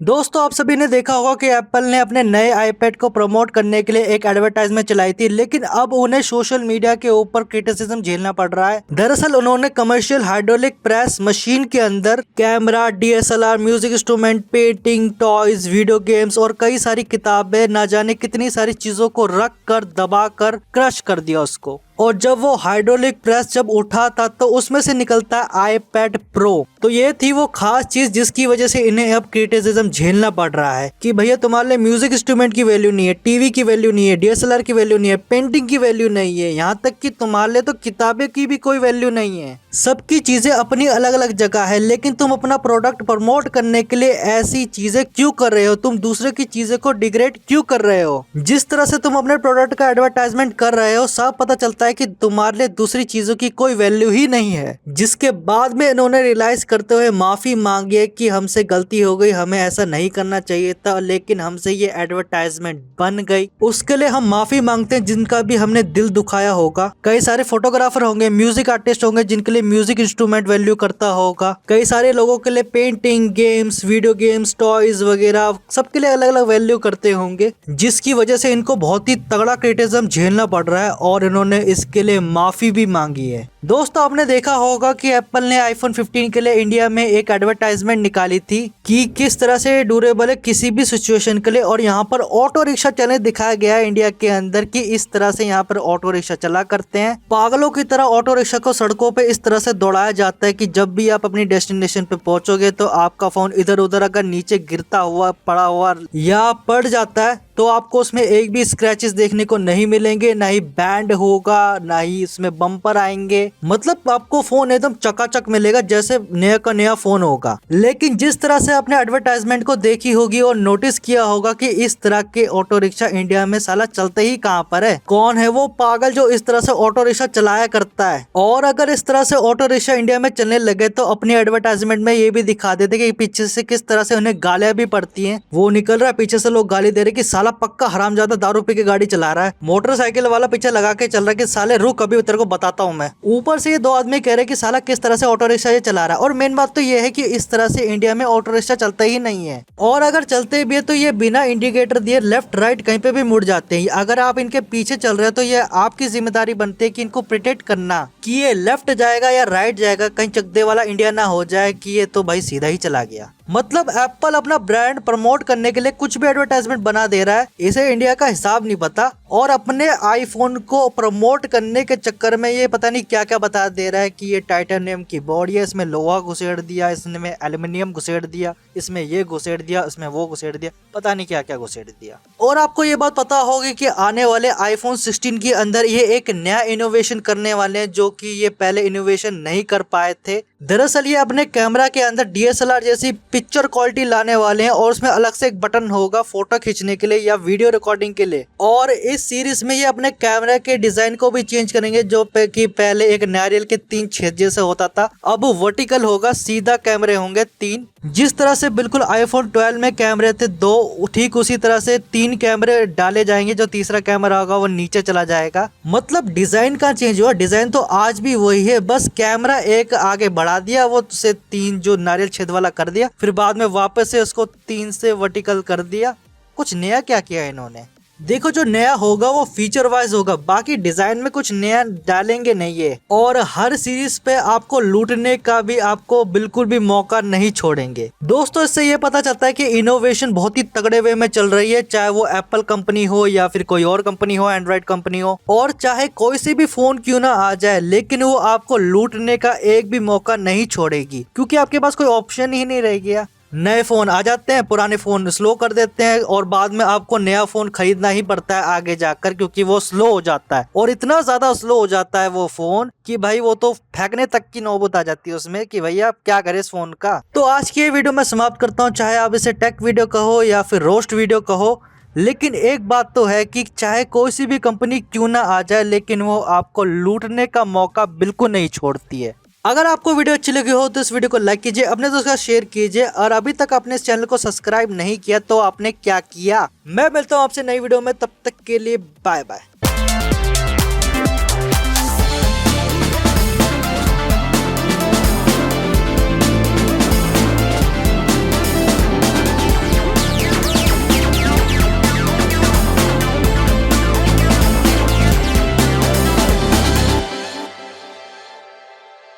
दोस्तों आप सभी ने देखा होगा कि एप्पल ने अपने नए आईपैड को प्रमोट करने के लिए एक एडवर्टाइजमेंट चलाई थी, लेकिन अब उन्हें सोशल मीडिया के ऊपर क्रिटिसिज्म झेलना पड़ रहा है। दरअसल उन्होंने कमर्शियल हाइड्रोलिक प्रेस मशीन के अंदर camera, DSLR, music instrument, painting, toys, video games और कई सारी किताबें, ना जाने कितनी सारी चीजों को रख कर दबा कर क्रश कर दिया उसको। और जब वो हाइड्रोलिक प्रेस जब उठा था तो उसमें से निकलता है आईपैड प्रो। तो ये थी वो खास चीज जिसकी वजह से इन्हें अब क्रिटिसिज्म झेलना पड़ रहा है कि भैया तुम्हारे लिए म्यूजिक इंस्ट्रूमेंट की वैल्यू नहीं है, टीवी की वैल्यू नहीं है, डीएसएलआर की वैल्यू नहीं है, पेंटिंग की वैल्यू नहीं है, यहाँ तक कि तुम्हारे लिए तो किताबें की भी कोई वैल्यू नहीं है। सबकी चीजें अपनी अलग अलग जगह है, लेकिन तुम अपना प्रोडक्ट प्रमोट करने के लिए ऐसी चीजें क्यों कर रहे हो? तुम दूसरे की चीजें को डिग्रेड क्यों कर रहे हो? जिस तरह से तुम अपने प्रोडक्ट का एडवर्टाइजमेंट कर रहे हो, साफ पता चलता है कि तुम्हारे लिए दूसरी चीजों की कोई वैल्यू ही नहीं है। जिसके बाद में इन्होंने रियलाइज करते हुए माफी मांगी है कि हमसे गलती हो गई, हमें ऐसा नहीं करना चाहिए था, लेकिन हमसे ये एडवर्टाइजमेंट बन गई। उसके लिए हम माफी मांगते हैं जिनका भी हमने दिल दुखाया होगा। कई सारे फोटोग्राफर होंगे, म्यूजिक आर्टिस्ट होंगे जिनके लिए म्यूजिक इंस्ट्रूमेंट वैल्यू करता होगा। कई सारे लोगों के लिए painting, games, video games, toys वगैरह सबके लिए अलग अलग वैल्यू करते होंगे, जिसकी वजह से इनको बहुत ही तगड़ा क्रिटिसिज्म झेलना पड़ रहा है और इन्होंने इसके लिए माफी भी मांगी है। दोस्तों आपने देखा होगा कि एप्पल ने आईफोन 15 के लिए इंडिया में एक एडवर्टाइजमेंट निकाली थी कि किस तरह से ड्यूरेबल है किसी भी सिचुएशन के लिए, और यहाँ पर ऑटो रिक्शा चलने दिखाया गया है इंडिया के अंदर कि इस तरह से यहाँ पर ऑटो रिक्शा चला करते हैं। पागलों की तरह ऑटो रिक्शा को सड़कों पे इस तरह से दौड़ाया जाता है कि जब भी आप अपनी डेस्टिनेशन पे पहुंचोगे तो आपका फोन इधर उधर अगर नीचे गिरता हुआ, पड़ा हुआ या पड़ जाता है तो आपको उसमें एक भी स्क्रैचेस देखने को नहीं मिलेंगे, ना ही बैंड होगा, ना ही इसमें बम्पर आएंगे। मतलब आपको फोन एकदम चकाचक मिलेगा जैसे नया का नया फोन होगा। लेकिन जिस तरह से आपने एडवर्टाइजमेंट को देखी होगी और नोटिस किया होगा कि इस तरह के ऑटो रिक्शा इंडिया में साला चलते ही कहाँ पर है। कौन है वो पागल जो इस तरह से ऑटो रिक्शा चलाया करता है? और अगर इस तरह से ऑटो रिक्शा इंडिया में चलने लगे तो अपनी एडवर्टाइजमेंट में ये भी दिखा देते कि पीछे से किस तरह से उन्हें गालियां भी पड़ती हैं। वो निकल रहा है, पीछे से लोग गाली दे रहे कि साला पक्का हरामजादा दारू पी के गाड़ी चला रहा है। मोटरसाइकिल वाला पीछे लगा के चल रहा है कि साले रुक अभी तेरे को बताता हूँ मैं। ऊपर से ये दो आदमी कह रहे कि साला किस तरह से ऑटो रिक्शा ये चला रहा है। और मेन बात तो ये है कि इस तरह से इंडिया में ऑटो रिक्शा चलता ही नहीं है, और अगर चलते भी है तो ये बिना इंडिकेटर दिए लेफ्ट राइट कहीं पे भी मुड़ जाते हैं। अगर आप इनके पीछे चल रहे हो तो ये आपकी जिम्मेदारी बनती है कि इनको प्रोटेक्ट करना कि ये लेफ्ट जाएगा या राइट जाएगा, कहीं चकदे वाला इंडिया ना हो जाए कि ये तो भाई सीधा ही चला गया। मतलब एप्पल अपना ब्रांड प्रमोट करने के लिए कुछ भी एडवर्टाइजमेंट बना दे रहा है, इसे इंडिया का हिसाब नहीं पता, और अपने आईफोन को प्रमोट करने के चक्कर में ये पता नहीं क्या क्या बता दे रहा है कि ये टाइटेनियम की बॉडी है, इसमें लोहा घुसेड़ दिया, इसमें एल्यूमिनियम घुसेड़ दिया, इसमें ये घुसेड़ दिया, इसमें वो घुसेड़ दिया, पता नहीं क्या क्या घुसेड़ दिया। और आपको ये बात पता होगी कि आने वाले आईफोन 16 के अंदर ये एक नया इनोवेशन करने वाले हैं जो कि ये पहले इनोवेशन नहीं कर पाए थे। दरअसल ये अपने कैमरा के अंदर डीएसएलआर जैसी पिक्चर क्वालिटी लाने वाले हैं, और उसमें अलग से एक बटन होगा फोटो खींचने के लिए या वीडियो रिकॉर्डिंग के लिए। और इस सीरीज में ये अपने कैमरा के डिजाइन को भी चेंज करेंगे, जो कि पहले एक नारियल के 3 छेद जैसे होता था, अब वर्टिकल होगा, सीधा कैमरे होंगे 3। जिस तरह से बिल्कुल आईफोन 12 में कैमरे थे 2, ठीक उसी तरह से 3 कैमरे डाले जाएंगे, जो तीसरा कैमरा होगा वो नीचे चला जाएगा। मतलब डिजाइन का चेंज हुआ, डिजाइन तो आज भी वही है, बस कैमरा एक आगे बढ़ा दिया, वो से 3 जो नारियल छेद वाला कर दिया, फिर बाद में वापस से उसको 3 से वर्टिकल कर दिया। कुछ नया क्या किया इन्होंने? देखो जो नया होगा वो फीचर वाइज होगा, बाकी डिजाइन में कुछ नया डालेंगे नहीं है। और हर सीरीज पे आपको लूटने का भी आपको बिल्कुल भी मौका नहीं छोड़ेंगे। दोस्तों इससे ये पता चलता है कि इनोवेशन बहुत ही तगड़े वे में चल रही है, चाहे वो एप्पल कंपनी हो या फिर कोई और कंपनी हो, एंड्रॉइड कंपनी हो, और चाहे कोई सी भी फोन क्यों ना आ जाए, लेकिन वो आपको लूटने का एक भी मौका नहीं छोड़ेगी, क्योंकि आपके पास कोई ऑप्शन ही नहीं रह गया। नए फोन आ जाते हैं, पुराने फोन स्लो कर देते हैं, और बाद में आपको नया फोन खरीदना ही पड़ता है आगे जाकर, क्योंकि वो स्लो हो जाता है, और इतना ज्यादा स्लो हो जाता है वो फोन कि भाई वो तो फेंकने तक की नौबत आ जाती है उसमें कि भैया आप क्या करें इस फोन का। तो आज की ये वीडियो मैं समाप्त करता हूँ, चाहे आप इसे टेक वीडियो कहो या फिर रोस्ट वीडियो कहो, लेकिन एक बात तो है कि चाहे कोई सी भी कंपनी क्यों ना आ जाए, लेकिन वो आपको लूटने का मौका बिल्कुल नहीं छोड़ती है। अगर आपको वीडियो अच्छी लगी हो तो इस वीडियो को लाइक कीजिए, अपने दोस्तों के साथ शेयर कीजिए, और अभी तक आपने इस चैनल को सब्सक्राइब नहीं किया तो आपने क्या किया। मैं मिलता हूँ आपसे नई वीडियो में, तब तक के लिए बाय बाय।